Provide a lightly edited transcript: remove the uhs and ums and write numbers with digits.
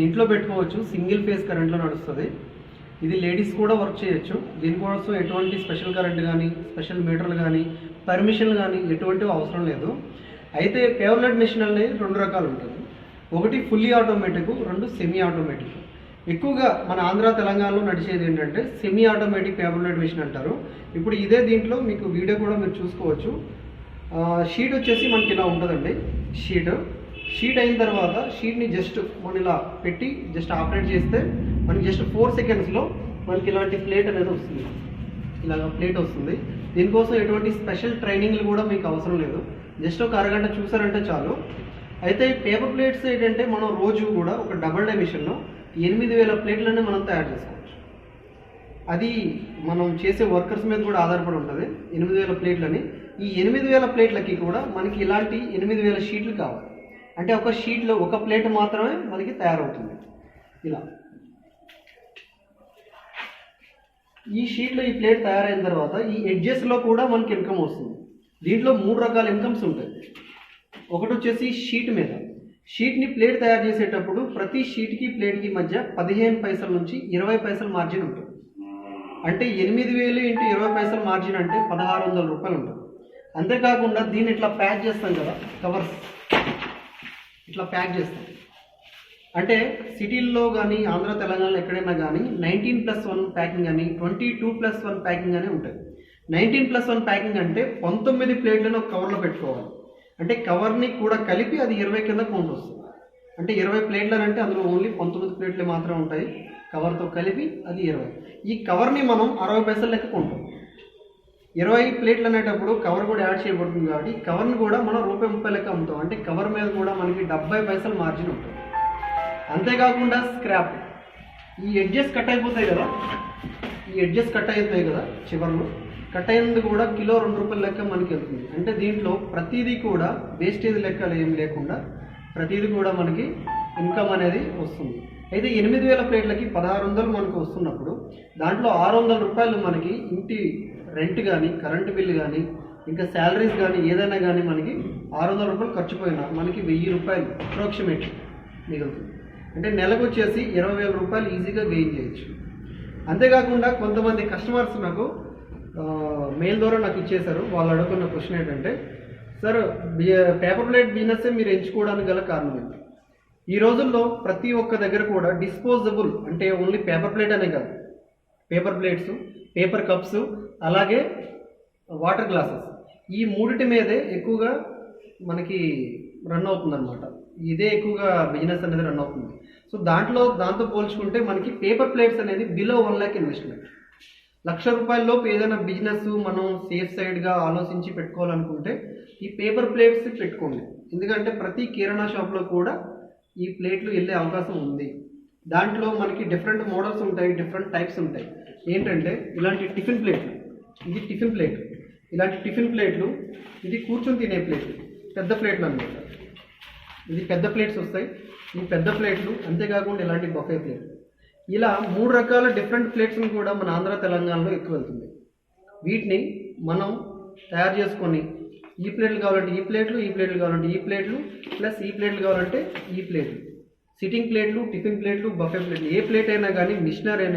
ఇంట్లో పెట్టుకోవచ్చు, single phase కరెంట్లో నడుస్తుంది. ఇది లేడీస్ కూడా వర్క్ చేయొచ్చు. దీనికోసం ఎటువంటి స్పెషల్ కరెంట్ కానీ, స్పెషల్ మీటర్లు కానీ, పర్మిషన్ కానీ ఎటువంటివి అవసరం లేదు. అయితే పేపర్ ప్లేట్ మిషన్ అనేది 2 రకాలు ఉంటుంది. ఒకటి ఫుల్లీ ఆటోమేటిక్, 2 సెమీ ఆటోమేటిక్. ఎక్కువగా మన ఆంధ్ర తెలంగాణలో నడిచేది ఏంటంటే semi automatic paper plate machine అంటారు. ఇప్పుడు ఇదే దీంట్లో మీకు వీడియో కూడా మీరు చూసుకోవచ్చు. షీట్ వచ్చేసి మనకి ఇలా ఉంటుందండి. షీట్ అయిన తర్వాత షీట్ని జస్ట్ మనం ఇలా పెట్టి జస్ట్ ఆపరేట్ చేస్తే మనకి జస్ట్ 4 సెకండ్స్లో మనకి ఇలాంటి ప్లేట్ అనేది వస్తుంది. ఇలాగ ప్లేట్ వస్తుంది. దీనికోసం ఎటువంటి స్పెషల్ ట్రైనింగ్లు కూడా మీకు అవసరం లేదు. జస్ట్ ఒక అరగంట చూసారంటే చాలు. అయితే పేపర్ ప్లేట్స్ ఏంటంటే మనం రోజు కూడా ఒక డబుల్ డై మిషన్లో 8000 ప్లేట్లనే మనం తయారు చేసుకోవచ్చు. అది మనం చేసే వర్కర్స్ మీద కూడా ఆధారపడి ఉంటుంది. 8000 ప్లేట్లని. ఈ 8000 ప్లేట్లకి కూడా మనకి ఇలాంటి 8000 షీట్లు కావాలి. అంటే ఒక షీట్లో ఒక ప్లేట్ మాత్రమే మనకి తయారవుతుంది. ఇలా ఈ షీట్లో ఈ ప్లేట్ తయారైన తర్వాత ఈ ఎడ్జెస్లో కూడా మనకి ఇన్కమ్ వస్తుంది. దీంట్లో 3 రకాల ఇన్కమ్స్ ఉంటాయి. ఒకటి వచ్చేసి షీట్ మీద. షీట్ని ప్లేట్ తయారు చేసేటప్పుడు ప్రతి షీట్కి ప్లేట్కి మధ్య 15 పైసల నుంచి 20 పైసల మార్జిన్ ఉంటుంది. అంటే 8000 × 20 పైసల మార్జిన్ అంటే 1600 రూపాయలు ఉంటుంది. అంతేకాకుండా దీన్ని ఇట్లా ప్యాక్ చేస్తాం కదా, కవర్స్ ఇట్లా ప్యాక్ చేస్తాం. అంటే సిటీల్లో కానీ ఆంధ్ర తెలంగాణలో ఎక్కడైనా కానీ 19+1 ప్యాకింగ్ అని, 22+1 ప్యాకింగ్ అని ఉంటాయి. 19+1 ప్యాకింగ్ అంటే 19 ప్లేట్లను ఒక కవర్లో పెట్టుకోవాలి. అంటే కవర్ని కూడా కలిపి అది 20 కింద కౌంట్ వస్తుంది. అంటే 20 ప్లేట్లని అంటే అందులో ఓన్లీ 19 ప్లేట్లు మాత్రమే ఉంటాయి. కవర్తో కలిపి అది 20. ఈ కవర్ని మనం 60 పైసలు లెక్క కొంటాం. 20 ప్లేట్లు అనేటప్పుడు కవర్ కూడా యాడ్ చేయబడుతుంది కాబట్టి కవర్ని కూడా మనం ₹1.30 లెక్క అమ్ముతాం. అంటే కవర్ మీద కూడా మనకి 70 పైసలు మార్జిన్ ఉంటుంది. అంతేకాకుండా స్క్రాప్, ఈ ఎడ్జెస్ కట్ అయిపోతాయి కదా, చివర్లు కట్ అయినది కూడా కిలో ₹2 లెక్క మనకి వెళ్తుంది. అంటే దీంట్లో ప్రతిదీ కూడా వేస్టేజ్ లెక్కలు ఏమి లేకుండా ప్రతిదీ కూడా మనకి ఇన్కమ్ అనేది వస్తుంది. అయితే 8000 ప్లేట్లకి 1600 మనకు వస్తున్నప్పుడు దాంట్లో ₹600 మనకి ఇంటి రెంట్ కానీ, కరెంటు బిల్లు కానీ, ఇంకా శాలరీస్ కానీ ఏదైనా కానీ మనకి ₹600 ఖర్చు పోయినా మనకి ₹1000 అప్రాక్సిమేట్ మిగులుతుంది. అంటే నెలకు వచ్చేసి ₹20,000 ఈజీగా గెయిన్ చేయొచ్చు. అంతేకాకుండా కొంతమంది కస్టమర్స్ నాకు మెయిల్ ద్వారా నాకు ఇచ్చేశారు. వాళ్ళు అడుగుతున్న క్వశ్చన్ ఏంటంటే, సార్ పేపర్ ప్లేట్ బిజినెస్ మీరు ఎంచుకోవడానికి గల కారణం ఏంటి? ఈ రోజుల్లో ప్రతి ఒక్క దగ్గర కూడా డిస్పోజబుల్, అంటే ఓన్లీ పేపర్ ప్లేట్ అనే కాదు, పేపర్ ప్లేట్స్, పేపర్ కప్స్, అలాగే వాటర్ గ్లాసెస్, ఈ 3 మీదే ఎక్కువగా మనకి రన్ అవుతుందన్నమాట. ఇదే ఎక్కువగా బిజినెస్ అనేది రన్ అవుతుంది. సో దాంతో పోల్చుకుంటే మనకి పేపర్ ప్లేట్స్ అనేది బిలో 1 lakh ఇన్వెస్ట్మెంట్. ₹1,00,000 ఏదైనా బిజినెస్ మనం సేఫ్ సైడ్గా ఆలోచించి పెట్టుకోవాలనుకుంటే ఈ పేపర్ ప్లేట్స్ పెట్టుకోండి. ఎందుకంటే ప్రతి కిరాణా షాప్లో కూడా ఈ ప్లేట్లు వెళ్ళే అవకాశం ఉంది. దాంట్లో మనకి డిఫరెంట్ మోడల్స్ ఉంటాయి, డిఫరెంట్ టైప్స్ ఉంటాయి. ఏంటంటే ఇలాంటి టిఫిన్ ప్లేట్లు, ఇది టిఫిన్ ప్లేట్, ఇలాంటి టిఫిన్ ప్లేట్లు, ఇది కూర్చొని తినే ప్లేట్లు, పెద్ద ప్లేట్లు అన్నమాట. ఇది పెద్ద ప్లేట్స్ వస్తాయి, ఈ పెద్ద ప్లేట్లు. అంతేకాకుండా ఇలాంటి బొఫే ప్లేట్లు, ఇలా 3 రకాల డిఫరెంట్ ప్లేట్స్ని కూడా మన ఆంధ్ర తెలంగాణలో ఎక్కువ వెళ్తుంది. వీటిని మనం తయారు చేసుకొని ఈ ప్లేట్లు కావాలంటే ఈ ప్లేట్లు, ఈ ప్లేట్లు కావాలంటే ఈ ప్లేట్లు, ప్లస్ ఈ ప్లేట్లు కావాలంటే ఈ ప్లేట్లు, సిట్టింగ్ ప్లేట్లు, టిఫిన్ ప్లేట్లు, బఫే ప్లేట్లు, ఏ ప్లేట్ అయినా కానీ మిషనరీ అనేది